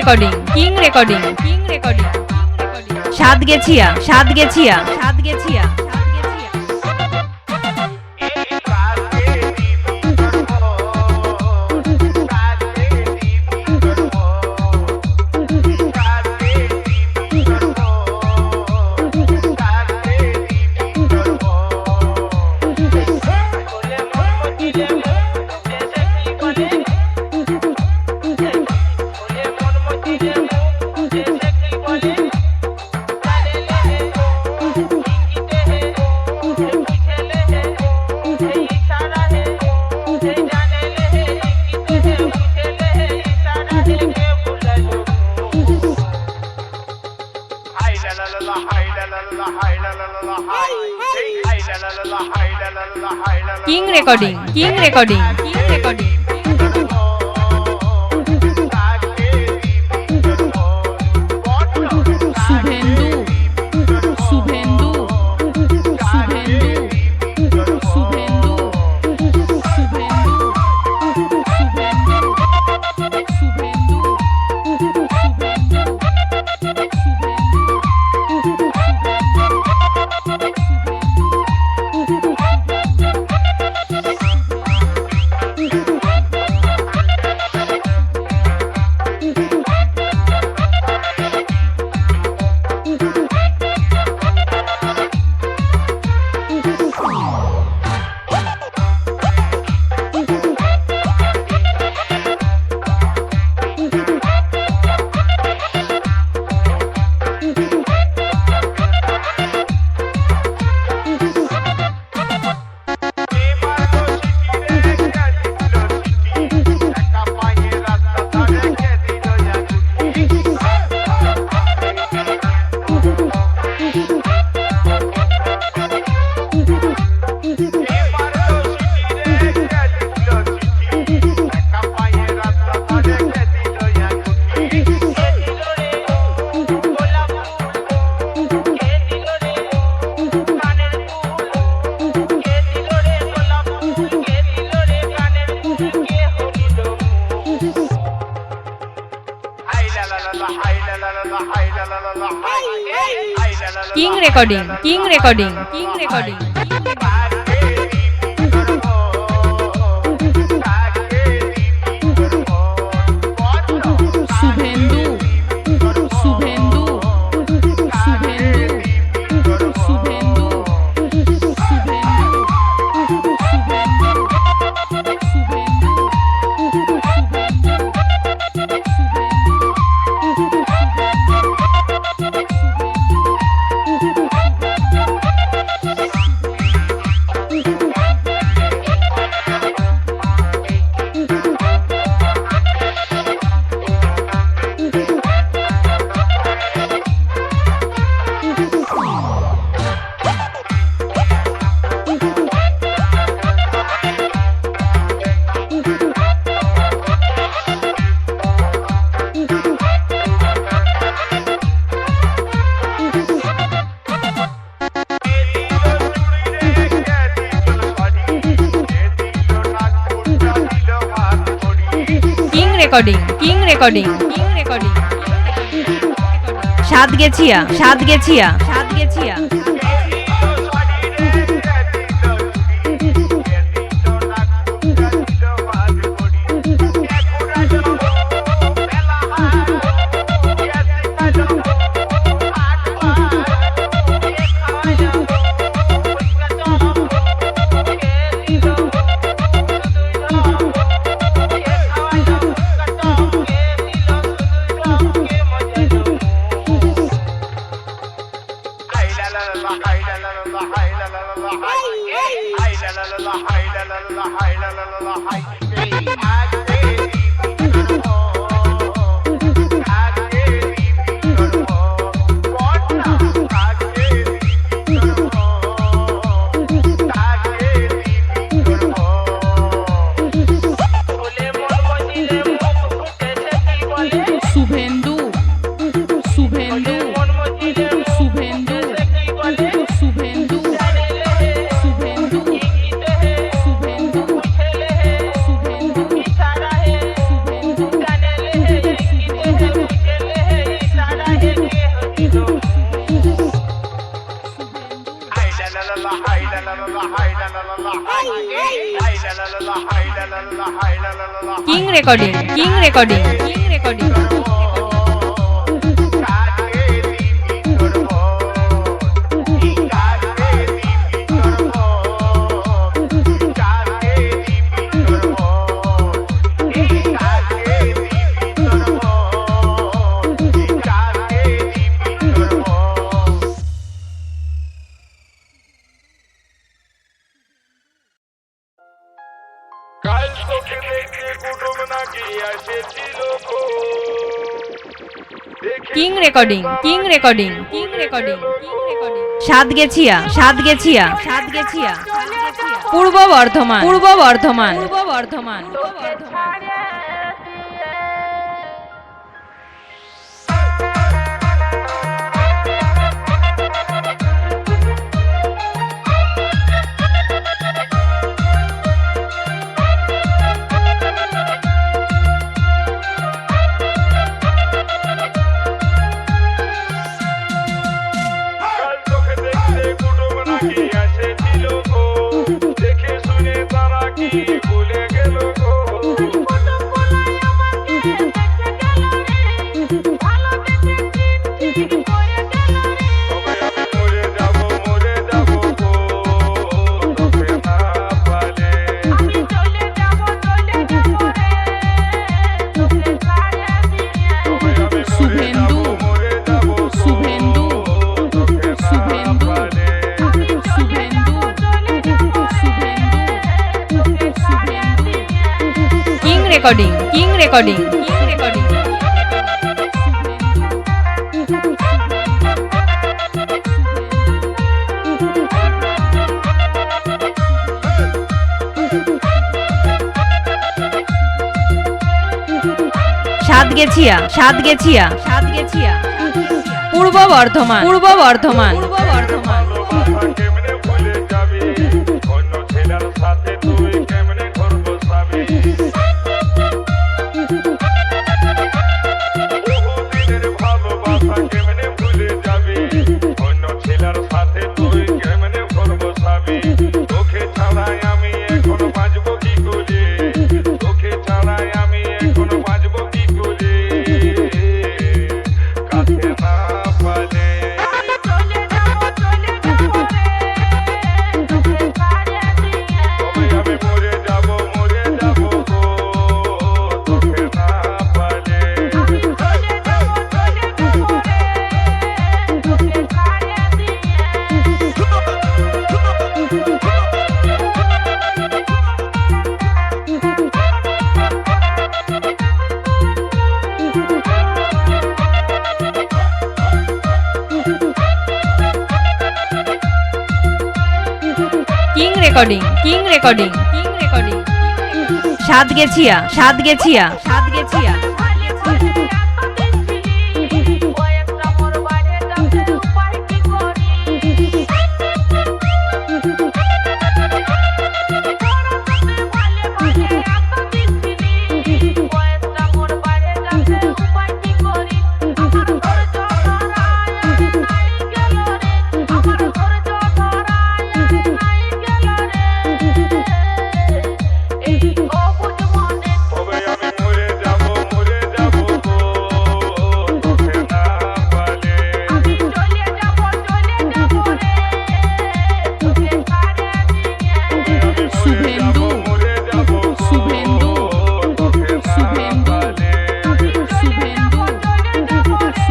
Recording Satgachia king recording Satgachia King recording, King recording, King recording. কাল তোকে দেখতে কুটুম নাকি এসেছিল গো King recording, King recording, King recording, King recording. Satgachia, Satgachia, Satgachia, পূর্ব বর্ধমান, পূর্ব বর্ধমান, পূর্ব বর্ধমান, পূর্ব বর্ধমান। দেখে শুনে তারা কি ভুলে গেল গো মরে যাব গো তোকে না পালে Suvendu, Suvendu, Suvendu, King recording, King recording, King recording. Satgachia, Satgachia, Satgachia, পূর্ব বর্ধমান, পূর্ব বর্ধমান, পূর্ব বর্ধমান। কেমনে ভুলে যাবি অন্য ছেলের সাথে তুই কেমনে ঘর বসাবি বহুদিনের ভালোবাসা কেমনে ভুলে যাবি অন্য ছেলের সাথে তুই কেমনে ঘর বসাবি তোকে ছাড়াই আমি এখন বাঁচবো কি করে তোকে ছাড়াই আমি এখন বাঁচবো কি করে কাছে না পালে আমি মরে যাব গো তোকে না পালে King recording, King recording, King recording. Satgachia, Satgachia, Satgachia. তবে আমি মরে যাব গো তোকে না পালে শুভেন্দু, মরে যাব শুভেন্দু, তোকে না শুভেন্দু, পালে Suvendu, Suvendu, Suvendu,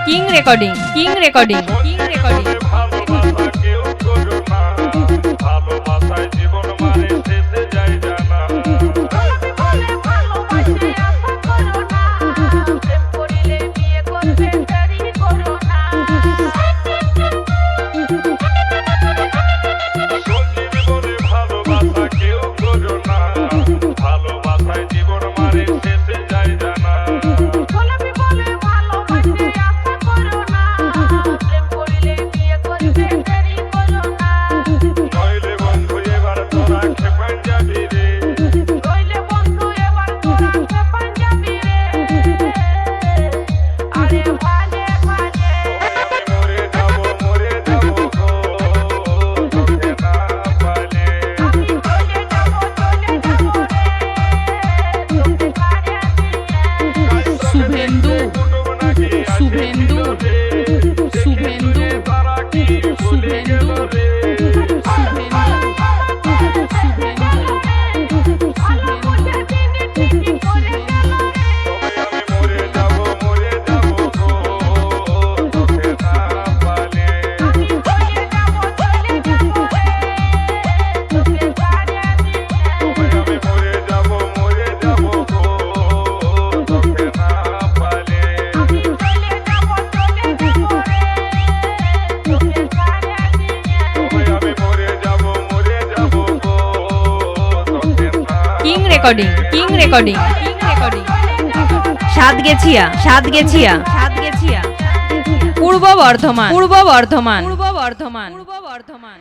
King recording, King recording, King recording. ভালোবাসা কেউ করো না ভালোবাসায় জীবন মানে শেষে যায় জানা সঙ্গী জীবনে ভালোবাসা কেউ করো না ভালোবাসায় জীবন মানে শেষে যায় জানা recording king recording king recording Satgachia Satgachia Satgachia পূর্ব বর্ধমান পূর্ব বর্ধমান পূর্ব বর্ধমান পূর্ব Bardhaman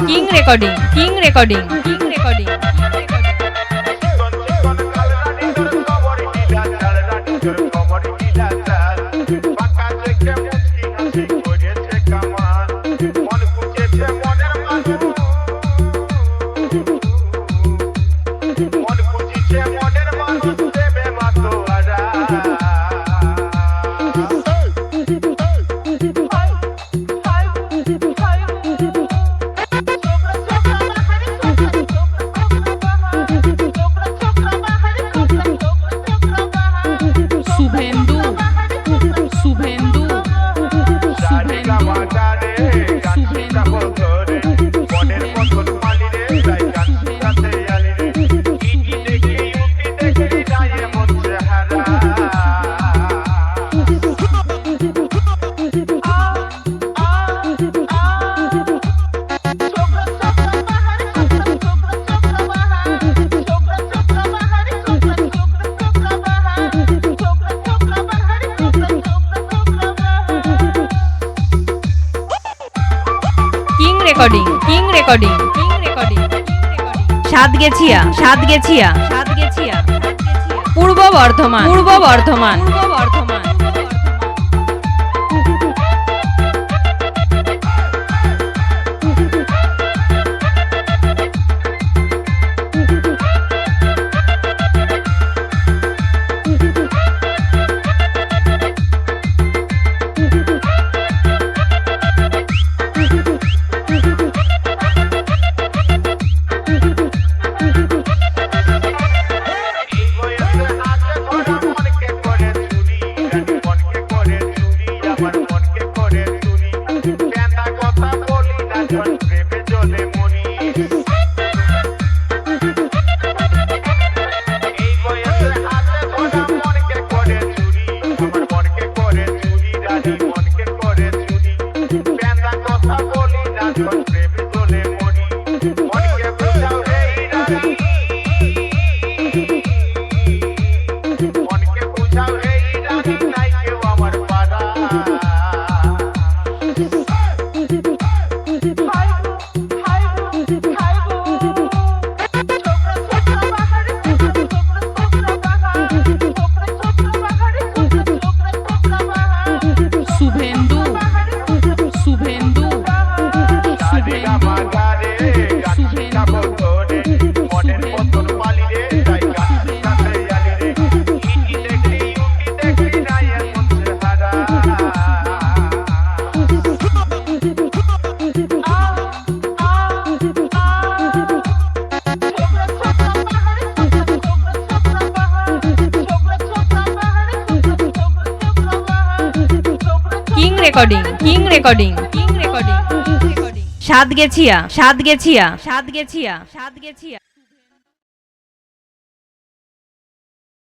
king recording king recording king recording recording king recording king recording Satgachia Satgachia Satgachia পূর্ব বর্ধমান পূর্ব বর্ধমান পূর্ব Bardhaman recording king recording king recording Satgachia Satgachia Satgachia Satgachia